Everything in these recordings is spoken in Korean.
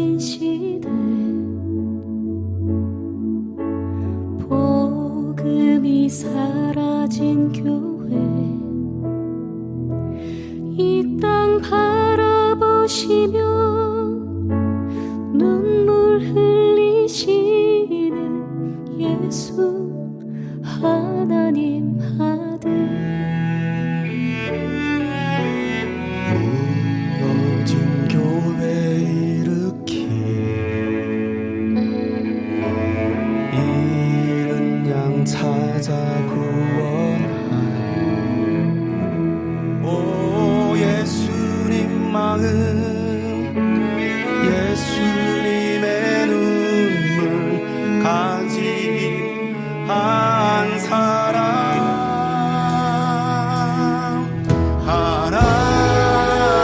무너진 시대 복음이 사라진 교회 이 땅 바라보시며 눈물 흘리시는 예수 하나님 아들 무너진 교회 일으키 잃은 양 찾아 구원한 오 예수님 마음 예수님의 눈물 가지한 사람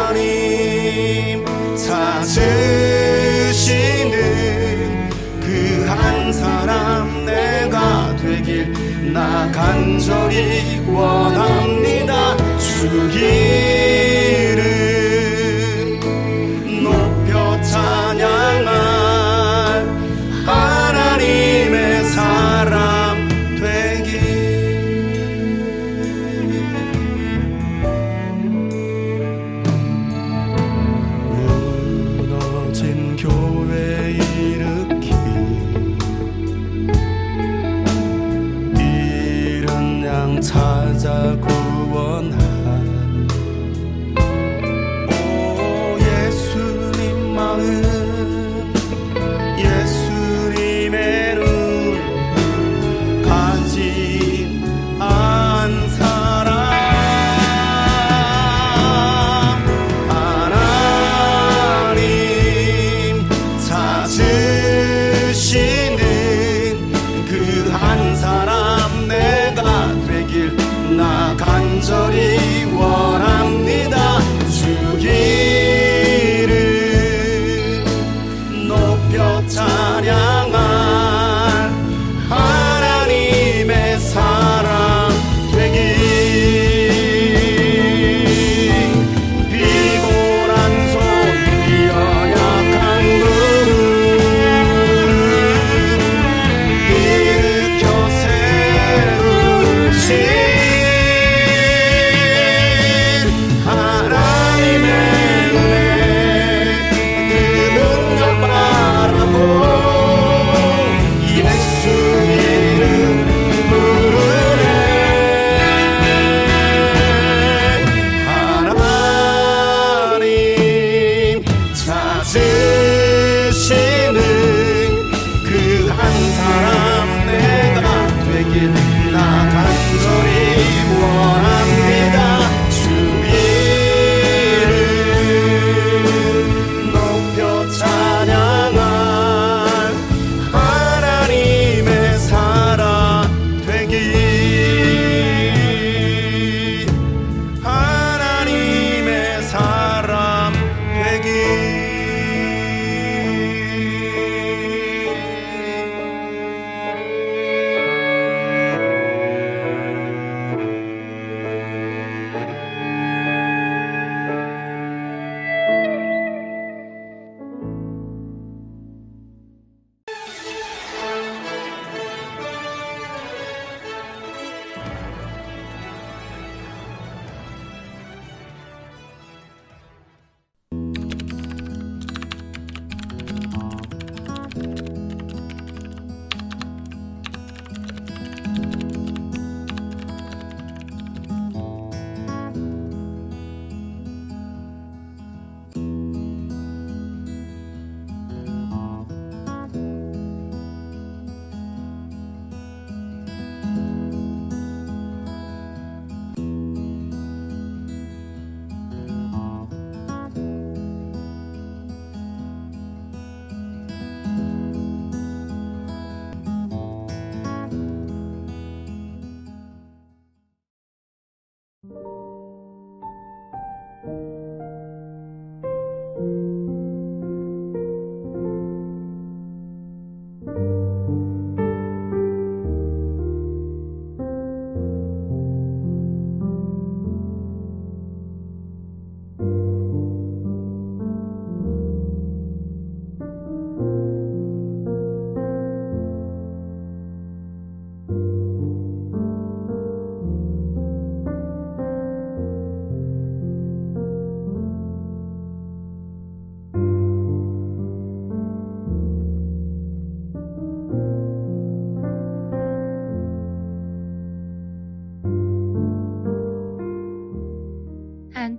하나님 찾으시는 그 한 사람 내가 되길 나 간절히 원합니다. 주 이름 높여 찬양할 하나님의 사람 되길 무너진 교회 일으키 잃은 양 찾아 구원한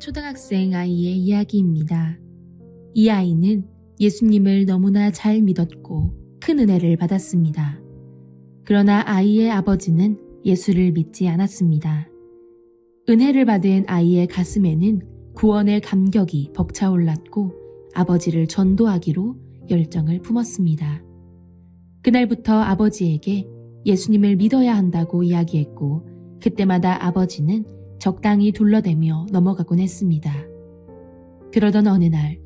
초등학생 아이의 이야기입니다. 이 아이는 예수님을 너무나 잘 믿었고 큰 은혜를 받았습니다. 그러나 아이의 아버지는 예수를 믿지 않았습니다. 은혜를 받은 아이의 가슴에는 구원의 감격이 벅차올랐고 아버지를 전도하기로 열정을 품었습니다. 그날부터 아버지에게 예수님을 믿어야 한다고 이야기했고 그때마다 아버지는 적당히 둘러대며 넘어가곤 했습니다. 그러던 어느 날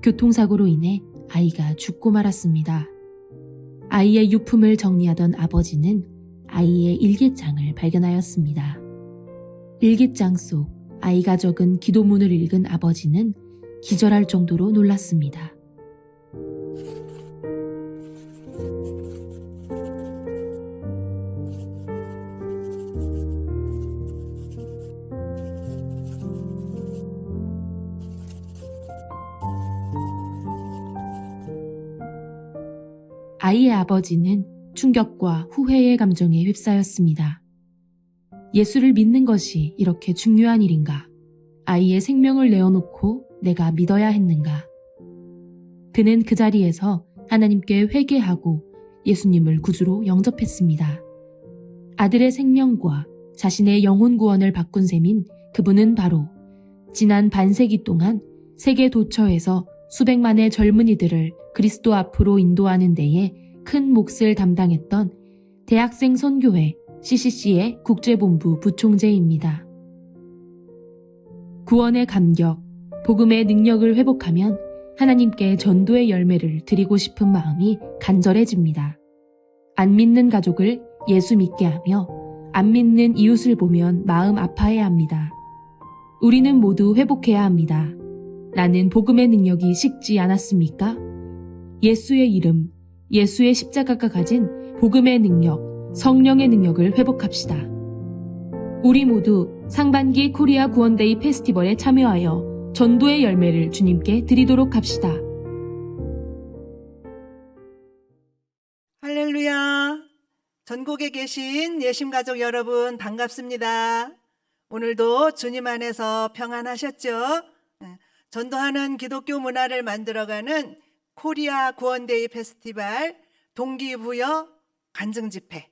교통사고로 인해 아이가 죽고 말았습니다. 아이의 유품을 정리하던 아버지는 아이의 일기장을 발견하였습니다. 일기장 속 아이가 적은 기도문을 읽은 아버지는 기절할 정도로 놀랐습니다. 아이의 아버지는 충격과 후회의 감정에 휩싸였습니다. 예수를 믿는 것이 이렇게 중요한 일인가? 아이의 생명을 내어놓고 내가 믿어야 했는가? 그는 그 자리에서 하나님께 회개하고 예수님을 구주로 영접했습니다. 아들의 생명과 자신의 영혼 구원을 바꾼 셈인 그분은 바로 지난 반세기 동안 세계 도처에서 수백만의 젊은이들을 그리스도 앞으로 인도하는 데에 큰 몫을 담당했던 대학생 선교회 CCC의 국제본부 부총재입니다. 구원의 감격, 복음의 능력을 회복하면 하나님께 전도의 열매를 드리고 싶은 마음이 간절해집니다. 안 믿는 가족을 예수 믿게 하며 안 믿는 이웃을 보면 마음 아파해야 합니다. 우리는 모두 회복해야 합니다. 나는 복음의 능력이 식지 않았습니까? 예수의 이름, 예수의 십자가가 가진 복음의 능력, 성령의 능력을 회복합시다. 우리 모두 상반기 코리아 구원데이 페스티벌에 참여하여 전도의 열매를 주님께 드리도록 합시다. 할렐루야! 전국에 계신 예심가족 여러분 반갑습니다. 오늘도 주님 안에서 평안하셨죠? 전도하는 기독교 문화를 만들어가는 코리아 구원데이 페스티벌 동기부여 간증집회.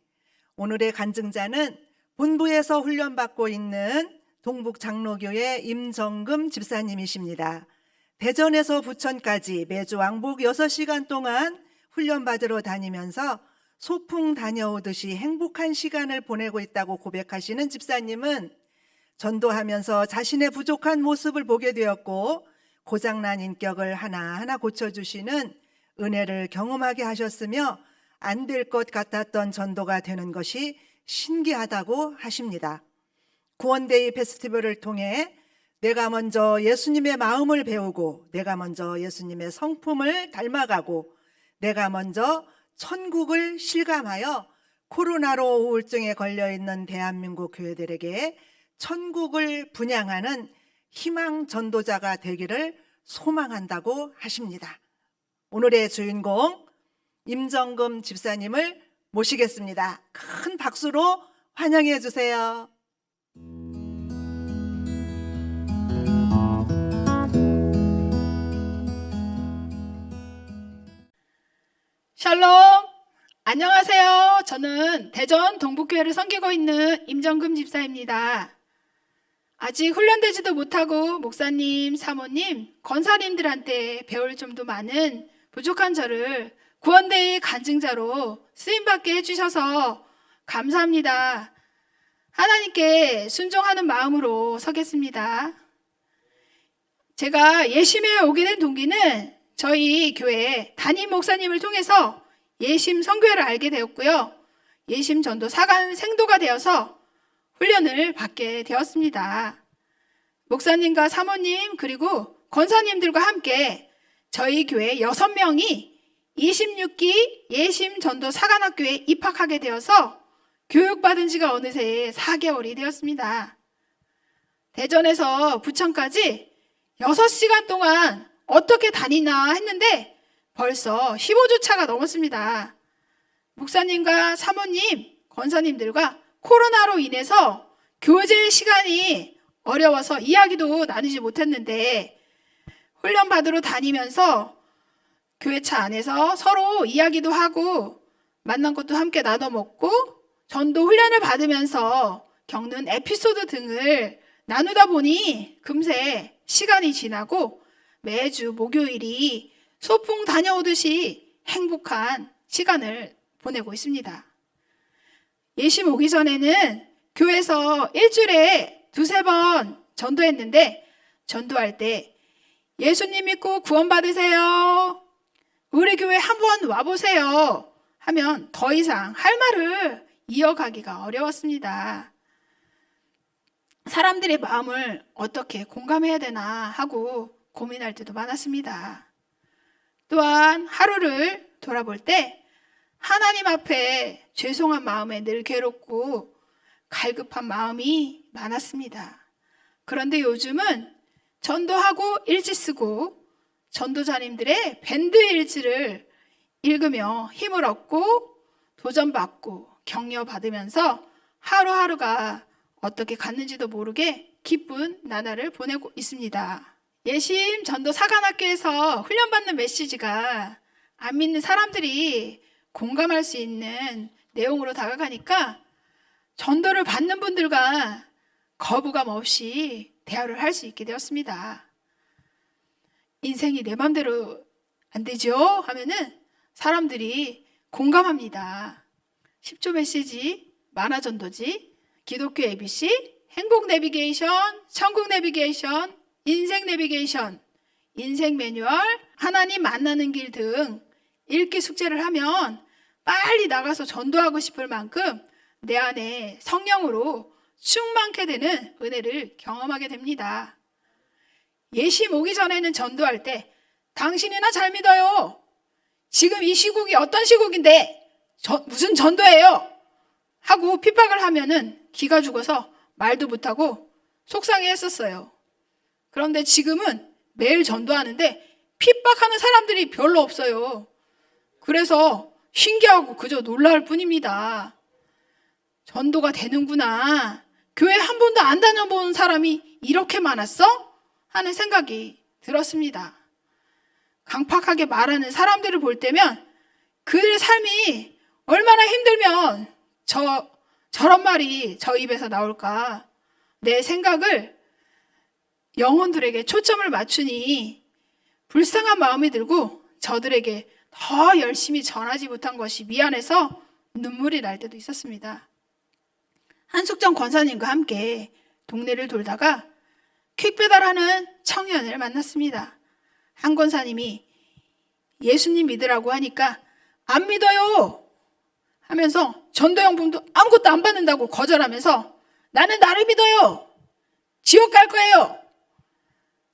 오늘의 간증자는 본부에서 훈련받고 있는 동북장로교회 임정금 집사님이십니다. 대전에서 부천까지 매주 왕복 6시간 동안 훈련받으러 다니면서 소풍 다녀오듯이 행복한 시간을 보내고 있다고 고백하시는 집사님은 전도하면서 자신의 부족한 모습을 보게 되었고 고장난 인격을 하나하나 고쳐주시는 은혜를 경험하게 하셨으며 안 될 것 같았던 전도가 되는 것이 신기하다고 하십니다. 구원데이 페스티벌을 통해 내가 먼저 예수님의 마음을 배우고 내가 먼저 예수님의 성품을 닮아가고 내가 먼저 천국을 실감하여 코로나로 우울증에 걸려있는 대한민국 교회들에게 천국을 분양하는 희망 전도자가 되기를 소망한다고 하십니다. 오늘의 주인공 임정금 집사님을 모시겠습니다. 큰 박수로 환영해 주세요. 샬롬! 안녕하세요. 저는 대전 동북교회를 섬기고 있는 임정금 집사입니다. 아직 훈련되지도 못하고 목사님, 사모님, 권사님들한테 배울 점도 많은 부족한 저를 구원데이 간증자로 쓰임받게 해주셔서 감사합니다. 하나님께 순종하는 마음으로 서겠습니다. 제가 예심에 오게 된 동기는 저희 교회 담임 목사님을 통해서 예심 선교회를 알게 되었고요. 예심 전도 사관 생도가 되어서 훈련을 받게 되었습니다. 목사님과 사모님 그리고 권사님들과 함께 저희 교회 6명이 26기 예심 전도 사관학교에 입학하게 되어서 교육받은 지가 어느새 4개월이 되었습니다. 대전에서 부천까지 6시간 동안 어떻게 다니나 했는데 벌써 15주차가 넘었습니다. 목사님과 사모님, 권사님들과 코로나로 인해서 교제 시간이 어려워서 이야기도 나누지 못했는데 훈련 받으러 다니면서 교회차 안에서 서로 이야기도 하고 만난 것도 함께 나눠 먹고 전도 훈련을 받으면서 겪는 에피소드 등을 나누다 보니 금세 시간이 지나고 매주 목요일이 소풍 다녀오듯이 행복한 시간을 보내고 있습니다. 예심 오기 전에는 교회에서 일주일에 2-3번 전도했는데 전도할 때 예수님 믿고 구원받으세요. 우리 교회 한번 와보세요. 하면 더 이상 할 말을 이어가기가 어려웠습니다. 사람들의 마음을 어떻게 공감해야 되나 하고 고민할 때도 많았습니다. 또한 하루를 돌아볼 때 하나님 앞에 죄송한 마음에 늘 괴롭고 갈급한 마음이 많았습니다. 그런데 요즘은 전도하고 일지 쓰고 전도자님들의 밴드 일지를 읽으며 힘을 얻고 도전받고 격려받으면서 하루하루가 어떻게 갔는지도 모르게 기쁜 나날을 보내고 있습니다. 예심 전도 사관학교에서 훈련받는 메시지가 안 믿는 사람들이 공감할 수 있는 내용으로 다가가니까 전도를 받는 분들과 거부감 없이 대화를 할 수 있게 되었습니다. 인생이 내 맘대로 안 되죠? 하면은 사람들이 공감합니다. 10조 메시지, 만화전도지, 기독교 ABC, 행복 내비게이션, 천국 내비게이션, 인생 내비게이션, 인생 매뉴얼, 하나님 만나는 길 등 읽기 숙제를 하면 빨리 나가서 전도하고 싶을 만큼 내 안에 성령으로 충만케 되는 은혜를 경험하게 됩니다. 예심 오기 전에는 전도할 때 당신이나 잘 믿어요. 지금 이 시국이 어떤 시국인데 무슨 전도예요? 하고 핍박을 하면은 기가 죽어서 말도 못하고 속상해 했었어요. 그런데 지금은 매일 전도하는데 핍박하는 사람들이 별로 없어요. 그래서 신기하고 그저 놀랄 뿐입니다. 전도가 되는구나. 교회 한 번도 안 다녀본 사람이 이렇게 많았어? 하는 생각이 들었습니다. 강팍하게 말하는 사람들을 볼 때면 그들의 삶이 얼마나 힘들면 저런 말이 저 입에서 나올까. 내 생각을 영혼들에게 초점을 맞추니 불쌍한 마음이 들고 저들에게 더 열심히 전하지 못한 것이 미안해서 눈물이 날 때도 있었습니다. 한숙정 권사님과 함께 동네를 돌다가 퀵배달하는 청년을 만났습니다. 한 권사님이 예수님 믿으라고 하니까 안 믿어요 하면서 전도용품도 아무것도 안 받는다고 거절하면서 나는 나를 믿어요. 지옥 갈 거예요.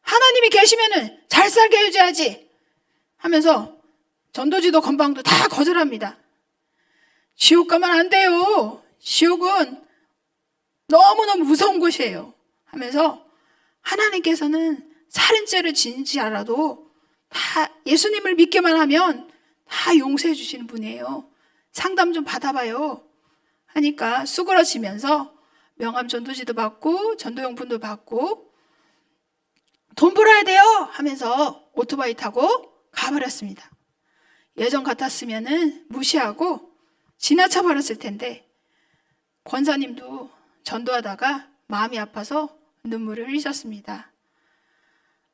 하나님이 계시면은 잘 살게 해줘야지 하면서 전도지도 건방도 다 거절합니다. 지옥 가면 안 돼요. 지옥은 너무너무 무서운 곳이에요. 하면서 하나님께서는 살인죄를 지는지 알아도 다 예수님을 믿기만 하면 다 용서해 주시는 분이에요. 상담 좀 받아봐요. 하니까 수그러지면서 명함 전도지도 받고 전도용품도 받고 돈 벌어야 돼요 하면서 오토바이 타고 가버렸습니다. 예전 같았으면은 무시하고 지나쳐 버렸을 텐데 권사님도 전도하다가 마음이 아파서 눈물을 흘리셨습니다.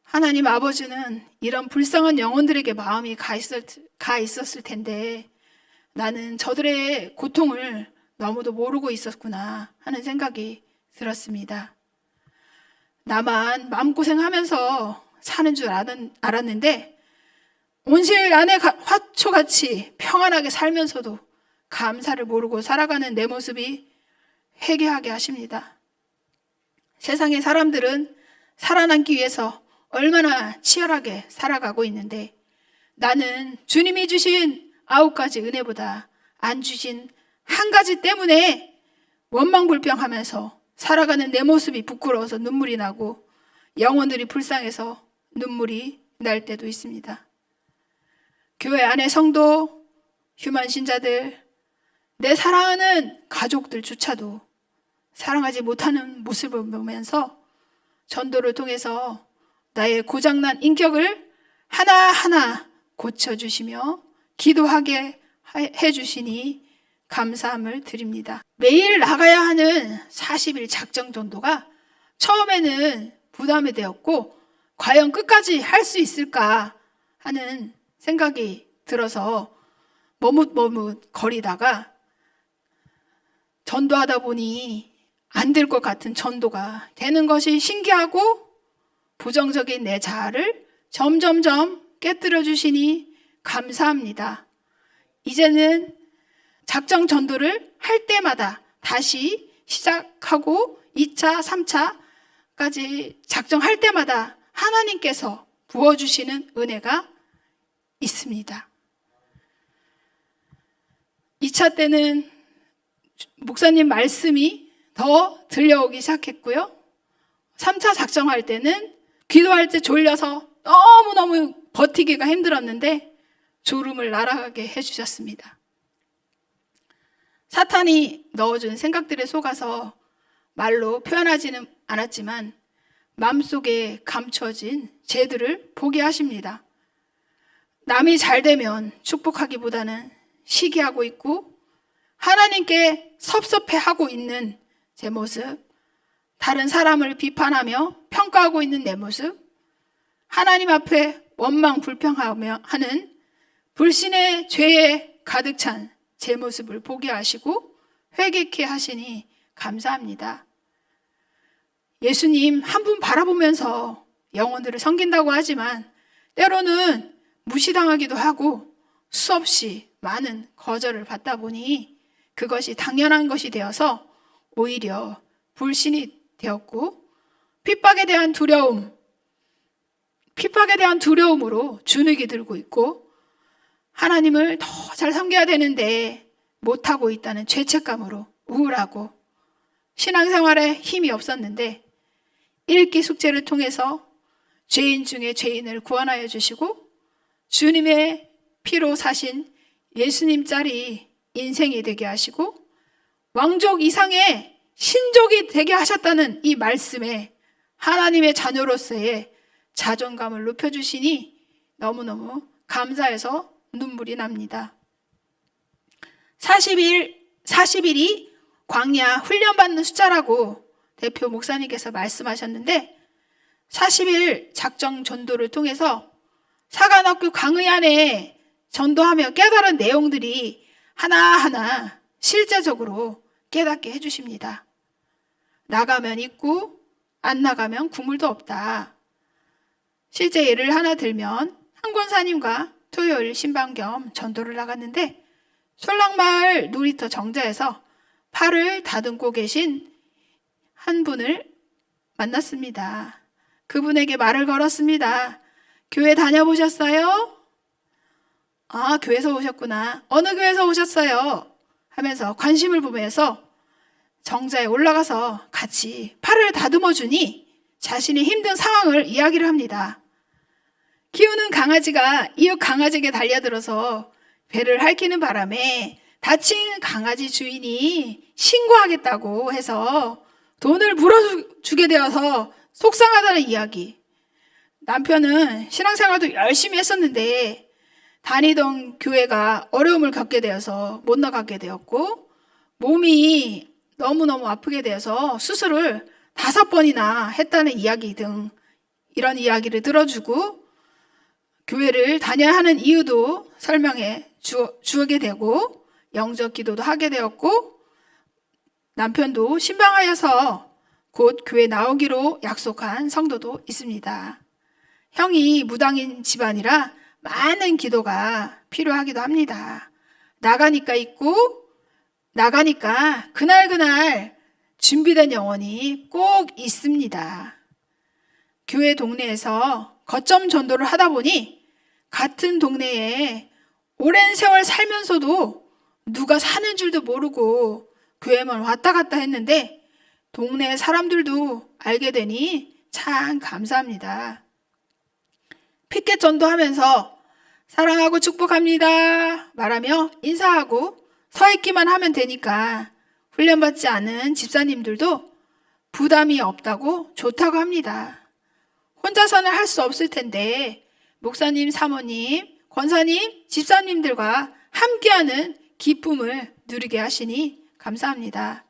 하나님 아버지는 이런 불쌍한 영혼들에게 마음이 가 있었을 텐데 나는 저들의 고통을 너무도 모르고 있었구나 하는 생각이 들었습니다. 나만 마음고생하면서 사는 줄 알았는데 온실 안에 화초같이 평안하게 살면서도 감사를 모르고 살아가는 내 모습이 회개하게 하십니다. 세상의 사람들은 살아남기 위해서 얼마나 치열하게 살아가고 있는데 나는 주님이 주신 9가지 은혜보다 안 주신 한 가지 때문에 원망불평하면서 살아가는 내 모습이 부끄러워서 눈물이 나고 영혼들이 불쌍해서 눈물이 날 때도 있습니다. 교회 안의 성도, 휴먼 신자들, 내 사랑하는 가족들조차도 사랑하지 못하는 모습을 보면서 전도를 통해서 나의 고장난 인격을 하나하나 고쳐주시며 기도하게 해주시니 감사함을 드립니다. 매일 나가야 하는 40일 작정 전도가 처음에는 부담이 되었고 과연 끝까지 할 수 있을까 하는 생각이 들어서 머뭇머뭇 거리다가 전도하다 보니 안 될 것 같은 전도가 되는 것이 신기하고 부정적인 내 자아를 점점점 깨뜨려 주시니 감사합니다. 이제는 작정 전도를 할 때마다 다시 시작하고 2차, 3차까지 작정할 때마다 하나님께서 부어주시는 은혜가 있습니다. 2차 때는 목사님 말씀이 더 들려오기 시작했고요. 3차 작정할 때는 기도할 때 졸려서 너무너무 버티기가 힘들었는데 졸음을 날아가게 해주셨습니다. 사탄이 넣어준 생각들에 속아서 말로 표현하지는 않았지만 마음속에 감춰진 죄들을 보게 하십니다. 남이 잘 되면 축복하기보다는 시기하고 있고 하나님께 섭섭해하고 있는 제 모습, 다른 사람을 비판하며 평가하고 있는 내 모습, 하나님 앞에 원망 불평하며 하는 불신의 죄에 가득 찬 제 모습을 보게 하시고 회개케 하시니 감사합니다. 예수님 한 분 바라보면서 영혼들을 섬긴다고 하지만 때로는 무시당하기도 하고 수없이 많은 거절을 받다 보니 그것이 당연한 것이 되어서 오히려 불신이 되었고 핍박에 대한 두려움으로 주눅이 들고 있고 하나님을 더 잘 섬겨야 되는데 못하고 있다는 죄책감으로 우울하고 신앙생활에 힘이 없었는데 읽기 숙제를 통해서 죄인 중에 죄인을 구원하여 주시고 주님의 피로 사신 예수님 짤이 인생이 되게 하시고 왕족 이상의 신족이 되게 하셨다는 이 말씀에 하나님의 자녀로서의 자존감을 높여주시니 너무너무 감사해서 눈물이 납니다. 40일이 광야 훈련받는 숫자라고 대표 목사님께서 말씀하셨는데 40일 작정 전도를 통해서 사관학교 강의 안에 전도하며 깨달은 내용들이 하나하나 실제적으로 깨닫게 해주십니다. 나가면 있고 안 나가면 국물도 없다. 실제 예를 하나 들면 한 권사님과 토요일 신방 겸 전도를 나갔는데 솔랑마을 놀이터 정자에서 팔을 다듬고 계신 한 분을 만났습니다. 그분에게 말을 걸었습니다. 교회 다녀보셨어요? 아, 교회에서 오셨구나. 어느 교회에서 오셨어요? 하면서 관심을 보면서 정자에 올라가서 같이 팔을 다듬어 주니 자신이 힘든 상황을 이야기를 합니다. 키우는 강아지가 이웃 강아지에게 달려들어서 배를 핥히는 바람에 다친 강아지 주인이 신고하겠다고 해서 돈을 물어주게 되어서 속상하다는 이야기. 남편은 신앙생활도 열심히 했었는데 다니던 교회가 어려움을 겪게 되어서 못 나가게 되었고 몸이 너무너무 아프게 되어서 수술을 5번이나 했다는 이야기 등 이런 이야기를 들어주고 교회를 다녀야 하는 이유도 설명해 주게 되고 영적 기도도 하게 되었고 남편도 신방하여서 곧 교회 나오기로 약속한 성도도 있습니다. 형이 무당인 집안이라 많은 기도가 필요하기도 합니다. 나가니까 있고 나가니까 그날 준비된 영혼이 꼭 있습니다. 교회 동네에서 거점 전도를 하다 보니 같은 동네에 오랜 세월 살면서도 누가 사는 줄도 모르고 교회만 왔다 갔다 했는데 동네 사람들도 알게 되니 참 감사합니다. 피켓 전도하면서 사랑하고 축복합니다 말하며 인사하고 서 있기만 하면 되니까 훈련받지 않은 집사님들도 부담이 없다고 좋다고 합니다. 혼자서는 할 수 없을 텐데 목사님, 사모님, 권사님, 집사님들과 함께하는 기쁨을 누리게 하시니 감사합니다.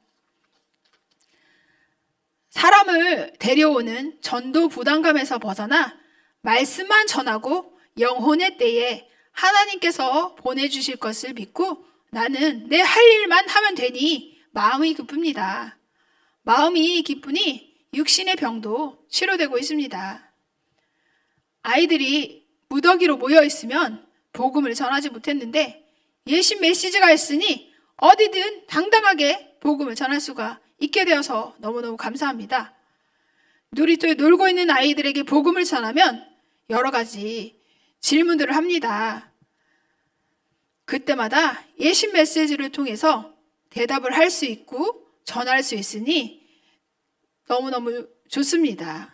사람을 데려오는 전도 부담감에서 벗어나 말씀만 전하고 영혼의 때에 하나님께서 보내주실 것을 믿고 나는 내 할 일만 하면 되니 마음이 기쁩니다. 마음이 기쁘니 육신의 병도 치료되고 있습니다. 아이들이 무더기로 모여 있으면 복음을 전하지 못했는데 예심 메시지가 있으니 어디든 당당하게 복음을 전할 수가 있게 되어서 너무너무 감사합니다. 놀이터에 놀고 있는 아이들에게 복음을 전하면 여러 가지 질문들을 합니다. 그때마다 예심 메시지를 통해서 대답을 할 수 있고 전할 수 있으니 너무너무 좋습니다.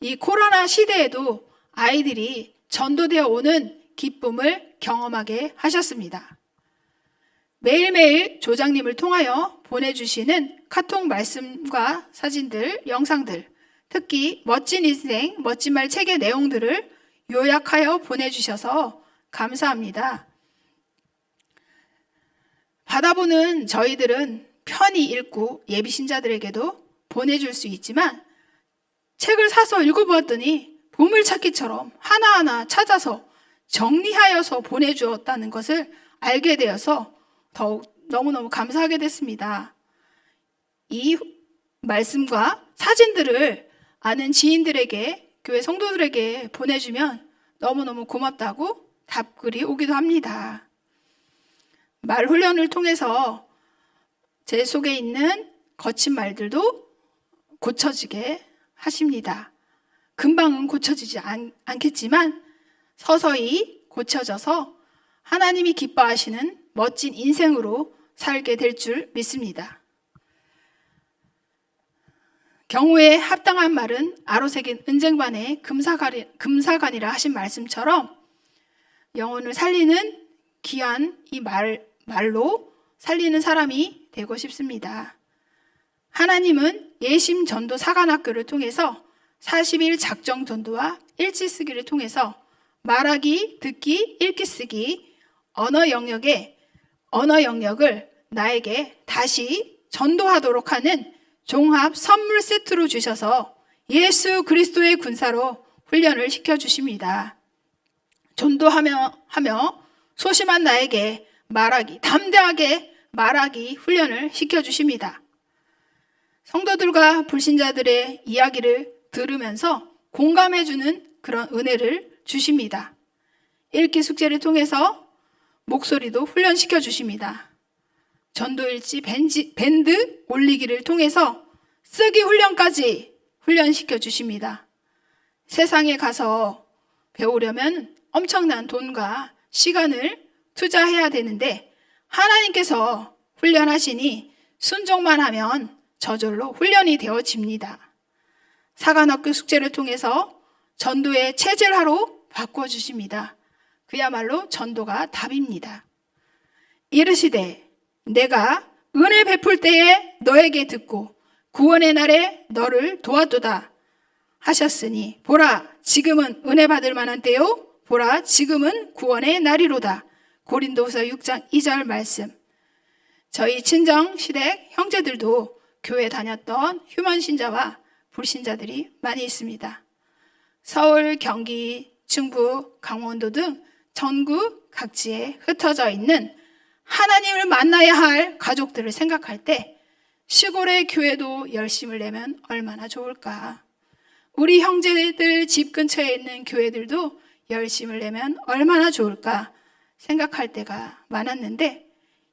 이 코로나 시대에도 아이들이 전도되어 오는 기쁨을 경험하게 하셨습니다. 매일매일 조장님을 통하여 보내주시는 카톡 말씀과 사진들, 영상들, 특히 멋진 인생, 멋진 말 책의 내용들을 요약하여 보내주셔서 감사합니다. 받아보는 저희들은 편히 읽고 예비신자들에게도 보내줄 수 있지만 책을 사서 읽어보았더니 보물찾기처럼 하나하나 찾아서 정리하여서 보내주었다는 것을 알게 되어서 더욱 너무너무 감사하게 됐습니다. 이 말씀과 사진들을 아는 지인들에게, 교회 성도들에게 보내주면 너무너무 고맙다고 답글이 오기도 합니다. 말 훈련을 통해서 제 속에 있는 거친 말들도 고쳐지게 하십니다. 금방은 고쳐지지 않겠지만 서서히 고쳐져서 하나님이 기뻐하시는 멋진 인생으로 살게 될 줄 믿습니다. 경우에 합당한 말은 아로새긴 은쟁반의 금사간이라 하신 말씀처럼 영혼을 살리는 귀한 이 말로 살리는 사람이 되고 싶습니다. 하나님은 예심 전도 사관학교를 통해서 40일 작정 전도와 일치 쓰기를 통해서 말하기, 듣기, 읽기, 쓰기 언어 영역을 나에게 다시 전도하도록 하는 종합 선물 세트로 주셔서 예수 그리스도의 군사로 훈련을 시켜주십니다. 전도하며 소심한 나에게 담대하게 말하기 훈련을 시켜주십니다. 성도들과 불신자들의 이야기를 들으면서 공감해주는 그런 은혜를 주십니다. 읽기 숙제를 통해서 목소리도 훈련시켜 주십니다. 전도일지 밴드 올리기를 통해서 쓰기 훈련까지 훈련시켜 주십니다. 세상에 가서 배우려면 엄청난 돈과 시간을 투자해야 되는데 하나님께서 훈련하시니 순종만 하면 저절로 훈련이 되어집니다. 사관학교 숙제를 통해서 전도의 체질화로 바꿔주십니다. 그야말로 전도가 답입니다. 이르시되 내가 은혜 베풀 때에 너에게 듣고 구원의 날에 너를 도왔도다 하셨으니 보라 지금은 은혜 받을 만한 때요 보라 지금은 구원의 날이로다. 고린도후서 6장 2절 말씀. 저희 친정 시댁 형제들도 교회 다녔던 휴먼 신자와 불신자들이 많이 있습니다. 서울, 경기, 충북, 강원도 등 전국 각지에 흩어져 있는 하나님을 만나야 할 가족들을 생각할 때 시골의 교회도 열심을 내면 얼마나 좋을까. 우리 형제들 집 근처에 있는 교회들도 열심을 내면 얼마나 좋을까 생각할 때가 많았는데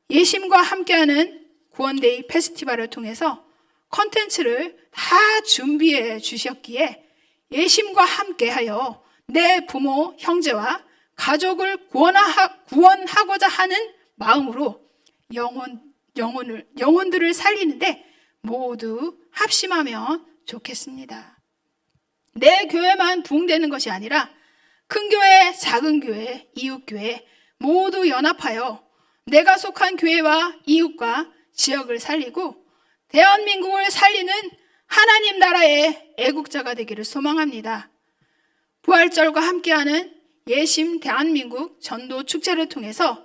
예심과 함께하는 구원데이 페스티벌을 통해서 컨텐츠를 다 준비해 주셨기에 예심과 함께하여 내 부모, 형제와 가족을 구원하고자 하는 마음으로 영혼들을 살리는데 모두 합심하면 좋겠습니다. 내 교회만 부흥되는 것이 아니라 큰 교회, 작은 교회, 이웃교회 모두 연합하여 내가 속한 교회와 이웃과 지역을 살리고 대한민국을 살리는 하나님 나라의 애국자가 되기를 소망합니다. 부활절과 함께하는 예심 대한민국 전도 축제를 통해서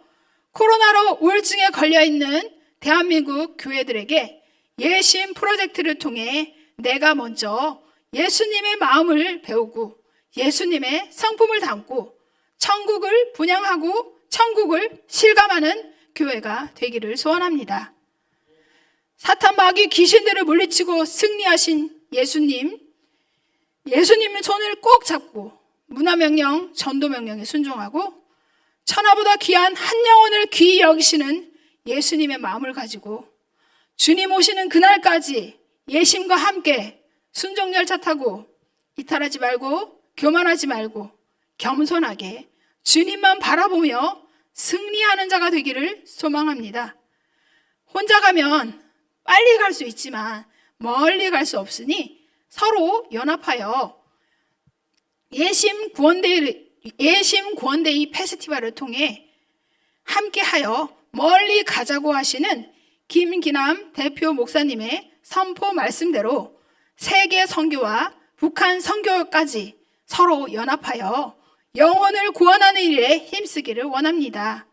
코로나로 우울증에 걸려있는 대한민국 교회들에게 예심 프로젝트를 통해 내가 먼저 예수님의 마음을 배우고 예수님의 성품을 담고 천국을 분양하고 천국을 실감하는 교회가 되기를 소원합니다. 사탄 마귀 귀신들을 물리치고 승리하신 예수님의 손을 꼭 잡고 문화명령, 전도명령에 순종하고 천하보다 귀한 한 영혼을 귀히 여기시는 예수님의 마음을 가지고 주님 오시는 그날까지 예심과 함께 순종열차 타고 이탈하지 말고 교만하지 말고 겸손하게 주님만 바라보며 승리하는 자가 되기를 소망합니다. 혼자 가면 빨리 갈 수 있지만 멀리 갈 수 없으니 서로 연합하여 예심 구원데이 페스티벌을 통해 함께하여 멀리 가자고 하시는 김기남 대표 목사님의 선포 말씀대로 세계 선교와 북한 선교까지 서로 연합하여 영혼을 구원하는 일에 힘쓰기를 원합니다.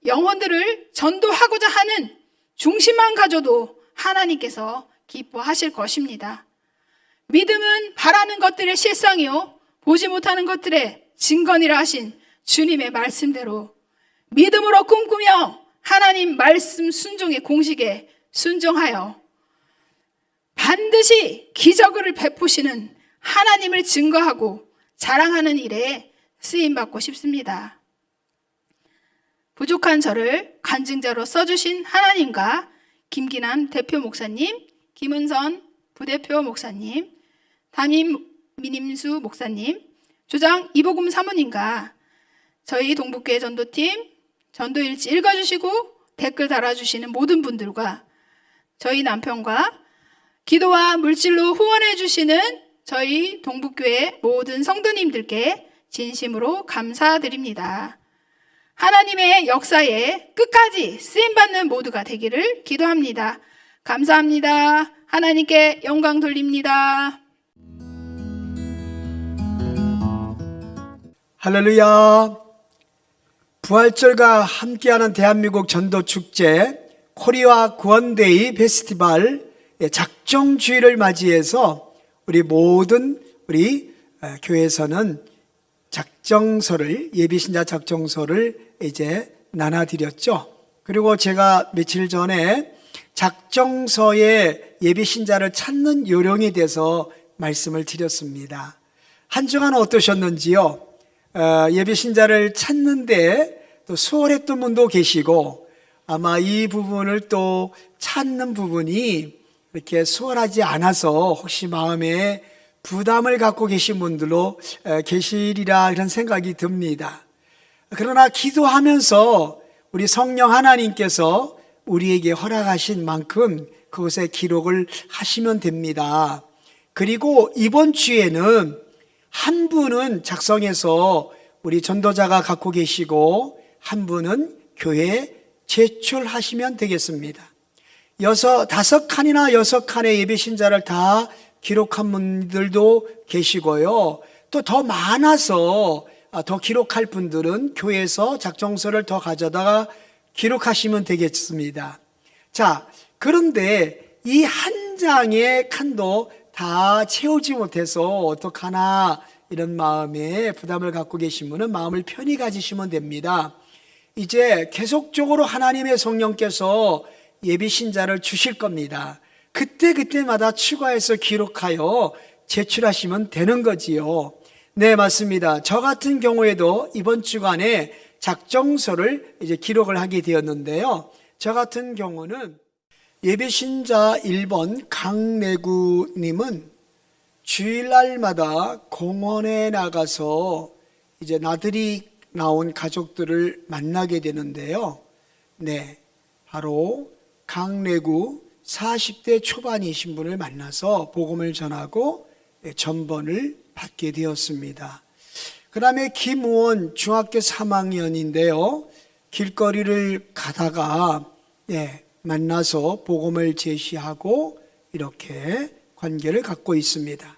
영혼들을 전도하고자 하는 중심만 가져도 하나님께서 기뻐하실 것입니다. 믿음은 바라는 것들의 실상이요 보지 못하는 것들의 증거니라 하신 주님의 말씀대로 믿음으로 꿈꾸며 하나님 말씀 순종의 공식에 순종하여 반드시 기적을 베푸시는 하나님을 증거하고 자랑하는 일에 쓰임받고 싶습니다. 부족한 저를 간증자로 써주신 하나님과 김기남 대표 목사님, 김은선 부대표 목사님, 담임 민임수 목사님, 조장 이복음 사모님과 저희 동북교회 전도팀 전도일지 읽어주시고 댓글 달아주시는 모든 분들과 저희 남편과 기도와 물질로 후원해 주시는 저희 동북교회 모든 성도님들께 진심으로 감사드립니다. 하나님의 역사에 끝까지 쓰임받는 모두가 되기를 기도합니다. 감사합니다. 하나님께 영광 돌립니다. 할렐루야. 부활절과 함께하는 대한민국 전도축제 코리아 구원데이 페스티벌 작정주의를 맞이해서 우리 모든 교회에서는 작정서를 예비신자 작정서를 이제 나눠드렸죠. 그리고 제가 며칠 전에 작정서의 예비신자를 찾는 요령에 대해서 말씀을 드렸습니다. 한 주간 어떠셨는지요? 예비신자를 찾는데 또 수월했던 분도 계시고 아마 이 부분을 또 찾는 부분이 이렇게 수월하지 않아서 혹시 마음에 부담을 갖고 계신 분들도 계시리라 이런 생각이 듭니다. 그러나 기도하면서 우리 성령 하나님께서 우리에게 허락하신 만큼 그것에 기록을 하시면 됩니다. 그리고 이번 주에는 한 분은 작성해서 우리 전도자가 갖고 계시고 한 분은 교회에 제출하시면 되겠습니다. 5칸이나 6칸의 예비신자를 다 기록한 분들도 계시고요. 또 더 많아서 더 기록할 분들은 교회에서 작정서를 더 가져다가 기록하시면 되겠습니다. 자, 그런데 이 한 장의 칸도 다 채우지 못해서 어떡하나 이런 마음에 부담을 갖고 계신 분은 마음을 편히 가지시면 됩니다. 이제 계속적으로 하나님의 성령께서 예비신자를 주실 겁니다. 그때마다 추가해서 기록하여 제출하시면 되는 거지요. 네, 맞습니다. 저 같은 경우에도 이번 주간에 작정서를 이제 기록을 하게 되었는데요. 저 같은 경우는 예비신자 1번 강내구님은 주일날마다 공원에 나가서 이제 나들이 나온 가족들을 만나게 되는데요. 네, 바로 강내구 40대 초반이신 분을 만나서 복음을 전하고 전번을 받게 되었습니다. 그 다음에 김우원 중학교 3학년인데요. 길거리를 가다가 만나서 복음을 제시하고 이렇게 관계를 갖고 있습니다.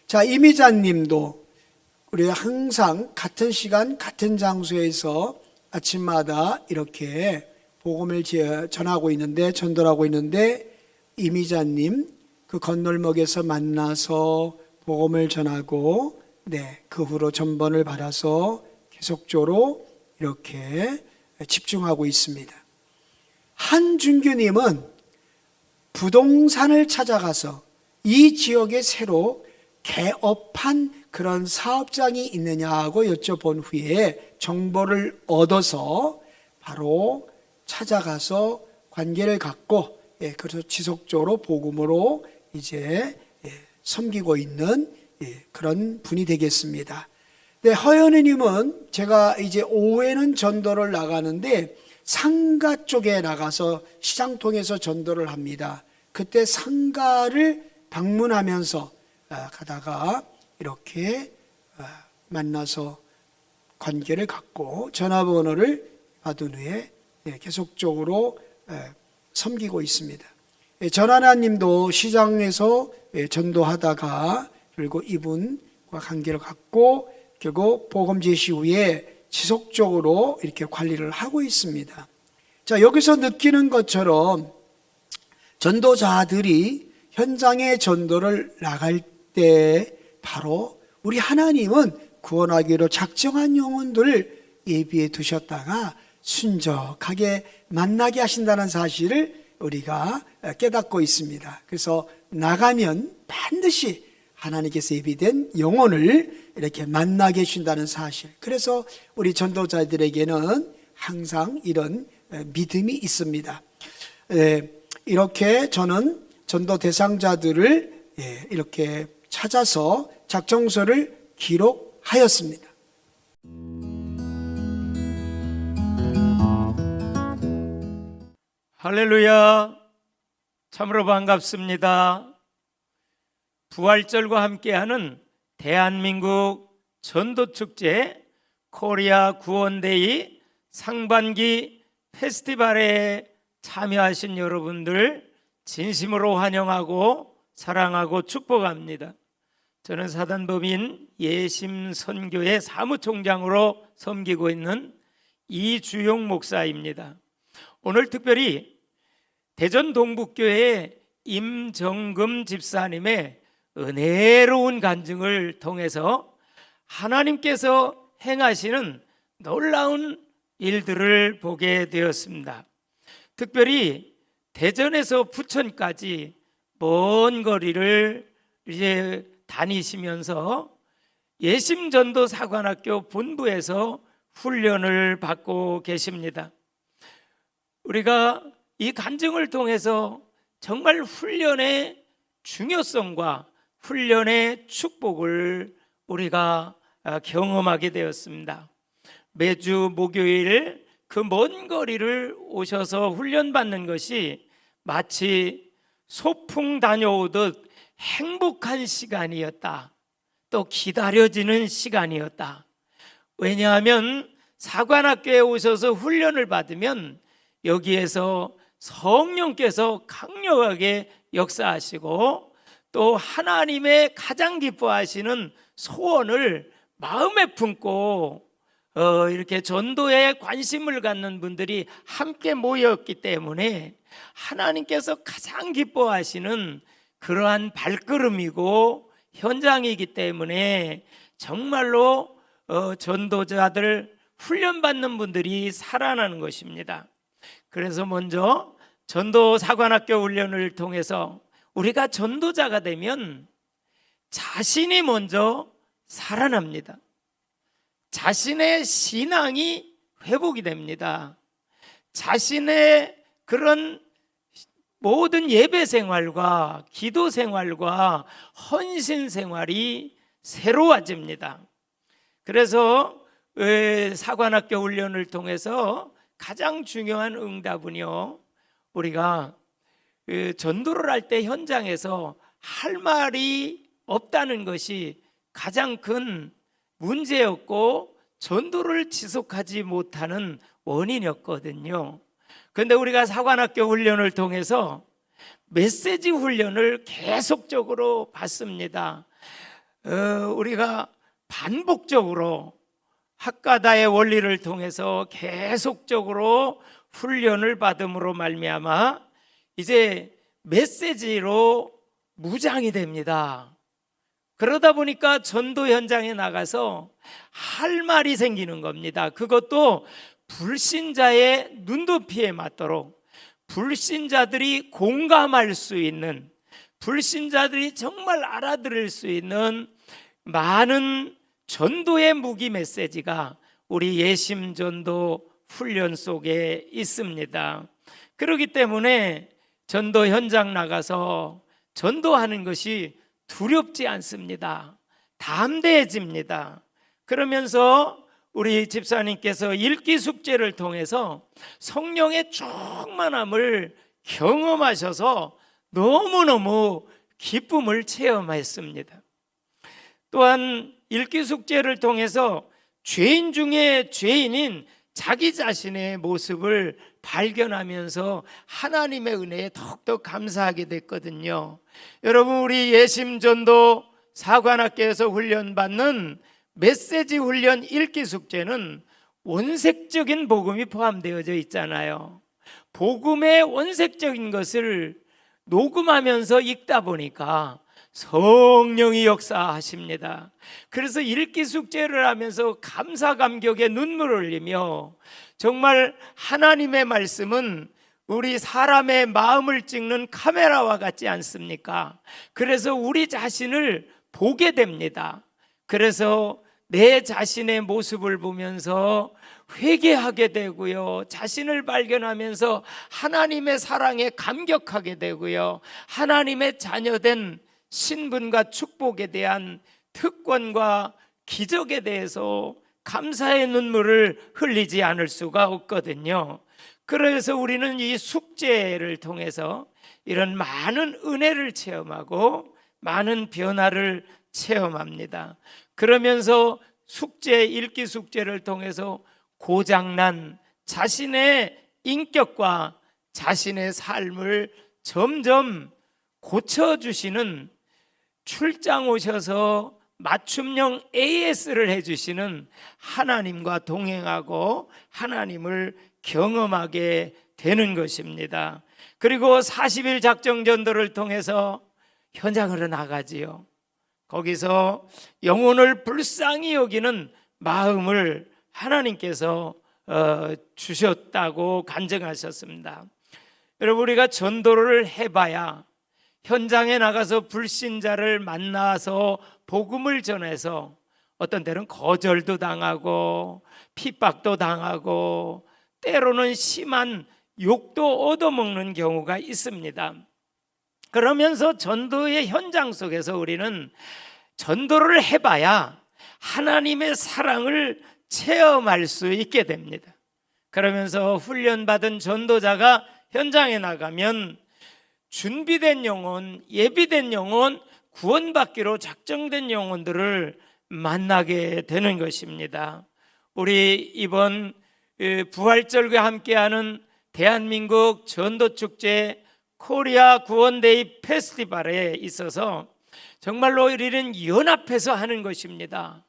자, 이미자님도 우리 항상 같은 시간 같은 장소에서 아침마다 이렇게 복음을 전하고 있는데, 전도를 하고 있는데, 이미자님 그 건널목에서 만나서 복음을 전하고 그 후로 전번을 받아서 계속적으로 이렇게 집중하고 있습니다. 한준규님은 부동산을 찾아가서 이 지역에 새로 개업한 그런 사업장이 있느냐고 여쭤본 후에 정보를 얻어서 바로 찾아가서 관계를 갖고 그래서 지속적으로 복음으로 이제 섬기고 있는 그런 분이 되겠습니다. 네, 허연우님은 제가 이제 오후에는 전도를 나가는데 상가 쪽에 나가서 시장통에서 전도를 합니다. 그때 상가를 방문하면서 가다가 이렇게 만나서 관계를 갖고 전화번호를 받은 후에 계속적으로 섬기고 있습니다. 전하나님도 시장에서 전도하다가 그리고 이분과 관계를 갖고 결국 복음 제시 후에 지속적으로 이렇게 관리를 하고 있습니다. 자, 여기서 느끼는 것처럼 전도자들이 현장에 전도를 나갈 때 바로 우리 하나님은 구원하기로 작정한 영혼들을 예비해 두셨다가 순적하게 만나게 하신다는 사실을 우리가 깨닫고 있습니다. 그래서 나가면 반드시 하나님께서 예비된 영혼을 이렇게 만나게 해준다는 사실. 그래서 우리 전도자들에게는 항상 이런 믿음이 있습니다. 이렇게 저는 전도 대상자들을 이렇게 찾아서 작정서를 기록하였습니다. 할렐루야, 참으로 반갑습니다. 부활절과 함께하는 대한민국 전도축제 코리아 구원데이 상반기 페스티벌에 참여하신 여러분들 진심으로 환영하고 사랑하고 축복합니다. 저는 사단법인 예심선교회 사무총장으로 섬기고 있는 이주용 목사입니다. 오늘 특별히 대전 동북교회 임정금 집사님의 은혜로운 간증을 통해서 하나님께서 행하시는 놀라운 일들을 보게 되었습니다. 특별히 대전에서 부천까지 먼 거리를 이제 다니시면서 예심전도 사관학교 본부에서 훈련을 받고 계십니다. 우리가 이 간증을 통해서 정말 훈련의 중요성과 훈련의 축복을 우리가 경험하게 되었습니다. 매주 목요일 그 먼 거리를 오셔서 훈련받는 것이 마치 소풍 다녀오듯 행복한 시간이었다. 또 기다려지는 시간이었다. 왜냐하면 사관학교에 오셔서 훈련을 받으면 여기에서 성령께서 강력하게 역사하시고 또 하나님의 가장 기뻐하시는 소원을 마음에 품고 이렇게 전도에 관심을 갖는 분들이 함께 모였기 때문에 하나님께서 가장 기뻐하시는 그러한 발걸음이고 현장이기 때문에 정말로 전도자들 훈련받는 분들이 살아나는 것입니다. 그래서 먼저 전도 사관학교 훈련을 통해서 우리가 전도자가 되면 자신이 먼저 살아납니다. 자신의 신앙이 회복이 됩니다. 자신의 그런 모든 예배 생활과 기도 생활과 헌신 생활이 새로워집니다. 그래서 사관학교 훈련을 통해서 가장 중요한 응답은요, 우리가 전도를 할 때 현장에서 할 말이 없다는 것이 가장 큰 문제였고 전도를 지속하지 못하는 원인이었거든요. 그런데 우리가 사관학교 훈련을 통해서 메시지 훈련을 계속적으로 받습니다. 우리가 반복적으로 학가다의 원리를 통해서 계속적으로 훈련을 받음으로 말미암아 이제 메시지로 무장이 됩니다. 그러다 보니까 전도 현장에 나가서 할 말이 생기는 겁니다. 그것도 불신자의 눈높이에 맞도록, 불신자들이 공감할 수 있는, 불신자들이 정말 알아들을 수 있는 많은 전도의 무기 메시지가 우리 예심 전도 훈련 속에 있습니다. 그렇기 때문에 전도 현장 나가서 전도하는 것이 두렵지 않습니다. 담대해집니다. 그러면서 우리 집사님께서 읽기 숙제를 통해서 성령의 충만함을 경험하셔서 너무너무 기쁨을 체험했습니다. 또한 읽기 숙제를 통해서 죄인 중에 죄인인 자기 자신의 모습을 발견하면서 하나님의 은혜에 더욱더 감사하게 됐거든요. 여러분, 우리 예심전도 사관학교에서 훈련받는 메시지 훈련 읽기 숙제는 원색적인 복음이 포함되어져 있잖아요. 복음의 원색적인 것을 녹음하면서 읽다 보니까 성령이 역사하십니다. 그래서 읽기 숙제를 하면서 감사 감격에 눈물을 흘리며, 정말 하나님의 말씀은 우리 사람의 마음을 찍는 카메라와 같지 않습니까? 그래서 우리 자신을 보게 됩니다. 그래서 내 자신의 모습을 보면서 회개하게 되고요, 자신을 발견하면서 하나님의 사랑에 감격하게 되고요, 하나님의 자녀된 신분과 축복에 대한 특권과 기적에 대해서 감사의 눈물을 흘리지 않을 수가 없거든요. 그래서 우리는 이 숙제를 통해서 이런 많은 은혜를 체험하고 많은 변화를 체험합니다. 그러면서 숙제, 읽기 숙제를 통해서 고장난 자신의 인격과 자신의 삶을 점점 고쳐주시는, 출장 오셔서 맞춤형 AS를 해주시는 하나님과 동행하고 하나님을 경험하게 되는 것입니다. 그리고 40일 작정전도를 통해서 현장으로 나가지요. 거기서 영혼을 불쌍히 여기는 마음을 하나님께서 주셨다고 간증하셨습니다. 여러분, 우리가 전도를 해봐야, 현장에 나가서 불신자를 만나서 복음을 전해서 어떤 때는 거절도 당하고 핍박도 당하고 때로는 심한 욕도 얻어먹는 경우가 있습니다. 그러면서 전도의 현장 속에서 우리는 전도를 해봐야 하나님의 사랑을 체험할 수 있게 됩니다. 그러면서 훈련받은 전도자가 현장에 나가면 준비된 영혼, 예비된 영혼, 구원받기로 작정된 영혼들을 만나게 되는 것입니다. 우리 이번 부활절과 함께하는 대한민국 전도축제 코리아 구원데이 페스티벌에 있어서 정말로 우리는 연합해서 하는 것입니다.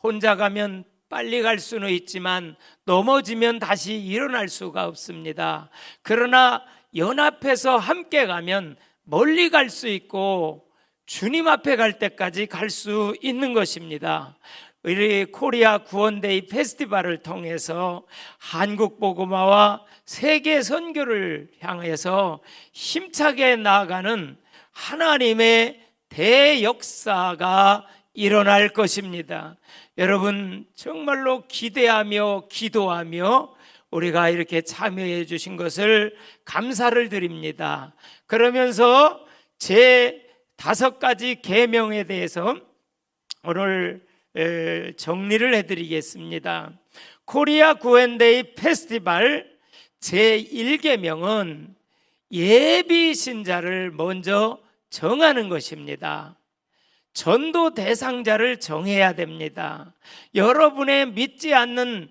혼자 가면 빨리 갈 수는 있지만 넘어지면 다시 일어날 수가 없습니다. 그러나 연합해서 함께 가면 멀리 갈 수 있고 주님 앞에 갈 때까지 갈 수 있는 것입니다. 우리 코리아 구원데이 페스티벌을 통해서 한국 복음화와 세계 선교를 향해서 힘차게 나아가는 하나님의 대역사가 일어날 것입니다. 여러분, 정말로 기대하며 기도하며 우리가 이렇게 참여해 주신 것을 감사를 드립니다. 그러면서 제 5가지 계명에 대해서 오늘 정리를 해드리겠습니다. 코리아 구원데이 페스티벌 제1계명은 예비 신자를 먼저 정하는 것입니다. 전도 대상자를 정해야 됩니다. 여러분의 믿지 않는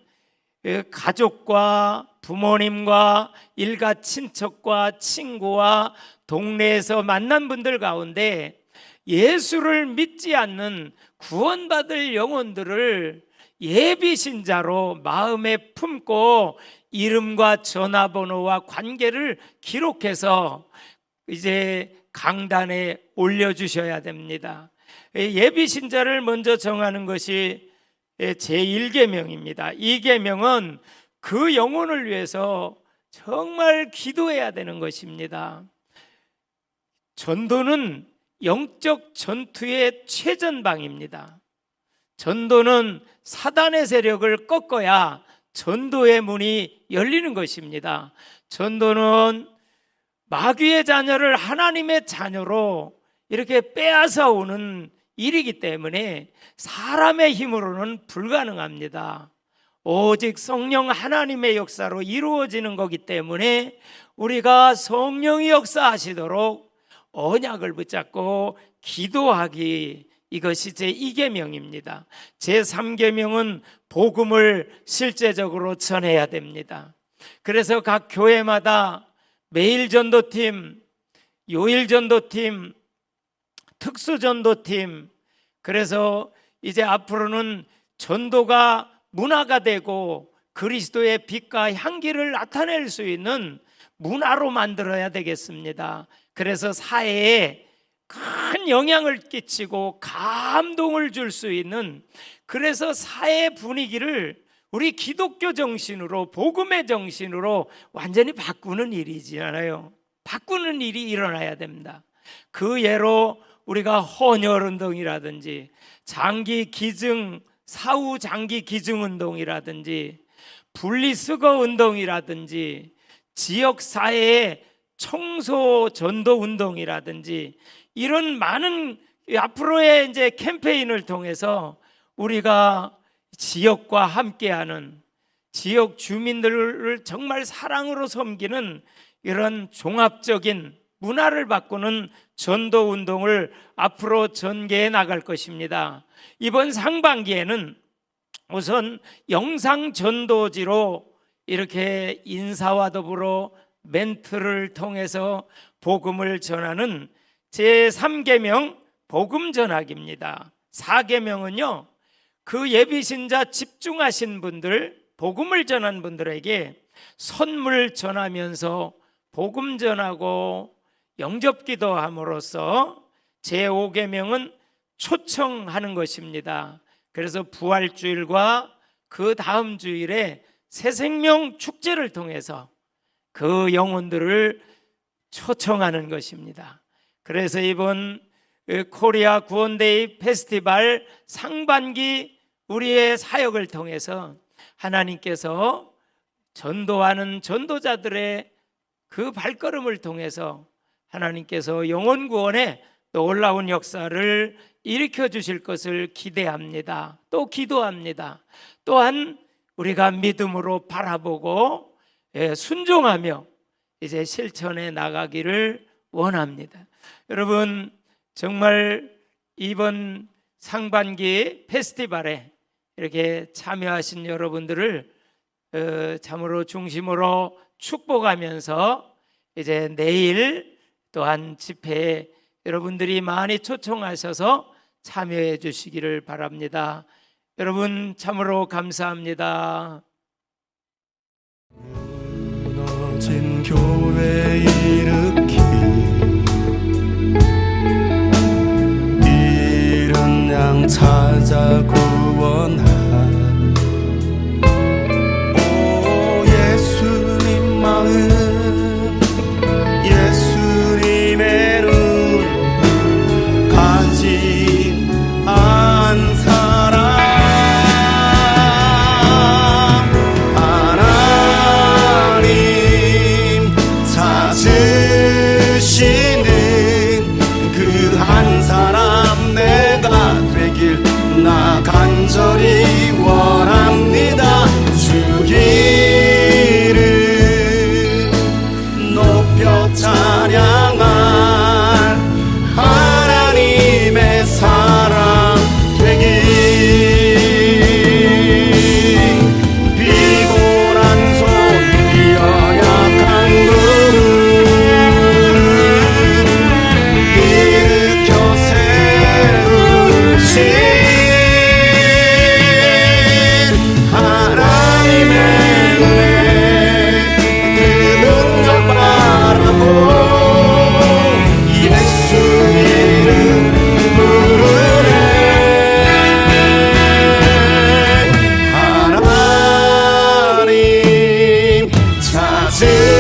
가족과 부모님과 일가 친척과 친구와 동네에서 만난 분들 가운데 예수를 믿지 않는 구원받을 영혼들을 예비신자로 마음에 품고 이름과 전화번호와 관계를 기록해서 이제 강단에 올려주셔야 됩니다. 예비신자를 먼저 정하는 것이 제1계명입니다. 2계명은 그 영혼을 위해서 정말 기도해야 되는 것입니다. 전도는 영적 전투의 최전방입니다. 전도는 사단의 세력을 꺾어야 전도의 문이 열리는 것입니다. 전도는 마귀의 자녀를 하나님의 자녀로 이렇게 빼앗아 오는 일이기 때문에 사람의 힘으로는 불가능합니다. 오직 성령 하나님의 역사로 이루어지는 거기 때문에 우리가 성령이 역사하시도록 언약을 붙잡고 기도하기, 이것이 제2계명입니다. 제3계명은 복음을 실제적으로 전해야 됩니다. 그래서 각 교회마다 매일 전도팀, 요일 전도팀, 특수 전도팀, 그래서 이제 앞으로는 전도가 문화가 되고 그리스도의 빛과 향기를 나타낼 수 있는 문화로 만들어야 되겠습니다. 그래서 사회에 큰 영향을 끼치고 감동을 줄 수 있는, 그래서 사회 분위기를 우리 기독교 정신으로, 복음의 정신으로 완전히 바꾸는 일이잖아요. 바꾸는 일이 일어나야 됩니다. 그 예로 우리가 헌혈운동이라든지 장기 기증, 사후 장기 기증 운동이라든지 분리수거 운동이라든지 지역사회의 청소 전도 운동이라든지 이런 많은 앞으로의 이제 캠페인을 통해서 우리가 지역과 함께하는, 지역 주민들을 정말 사랑으로 섬기는 이런 종합적인 문화를 바꾸는 전도 운동을 앞으로 전개해 나갈 것입니다. 이번 상반기에는 우선 영상 전도지로 이렇게 인사와 더불어 멘트를 통해서 복음을 전하는 제3계명 복음 전하기입니다. 4계명은요, 그 예비신자 집중하신 분들, 복음을 전한 분들에게 선물 전하면서 복음 전하고 영접기도 함으로써 제5계명은 초청하는 것입니다. 그래서 부활주일과 그 다음 주일에 새생명 축제를 통해서 그 영혼들을 초청하는 것입니다. 그래서 이번 코리아 구원데이 페스티벌 상반기 우리의 사역을 통해서 하나님께서 전도하는 전도자들의 그 발걸음을 통해서 하나님께서 영혼 구원에 놀라운 역사를 일으켜 주실 것을 기대합니다. 또 기도합니다. 또한 우리가 믿음으로 바라보고 순종하며 이제 실천해 나가기를 원합니다. 여러분, 정말 이번 상반기 페스티벌에 이렇게 참여하신 여러분들을 참으로 중심으로 축복하면서 이제 내일 또한 집회에 여러분들이 많이 초청하셔서 참여해 주시기를 바랍니다. 여러분 참으로 감사합니다. 무너진 교회 일으키 잃은 양 찾아 구원한 오 예수님 마음, 예수님의 눈 가진 한 사람 하나님 찾은 다시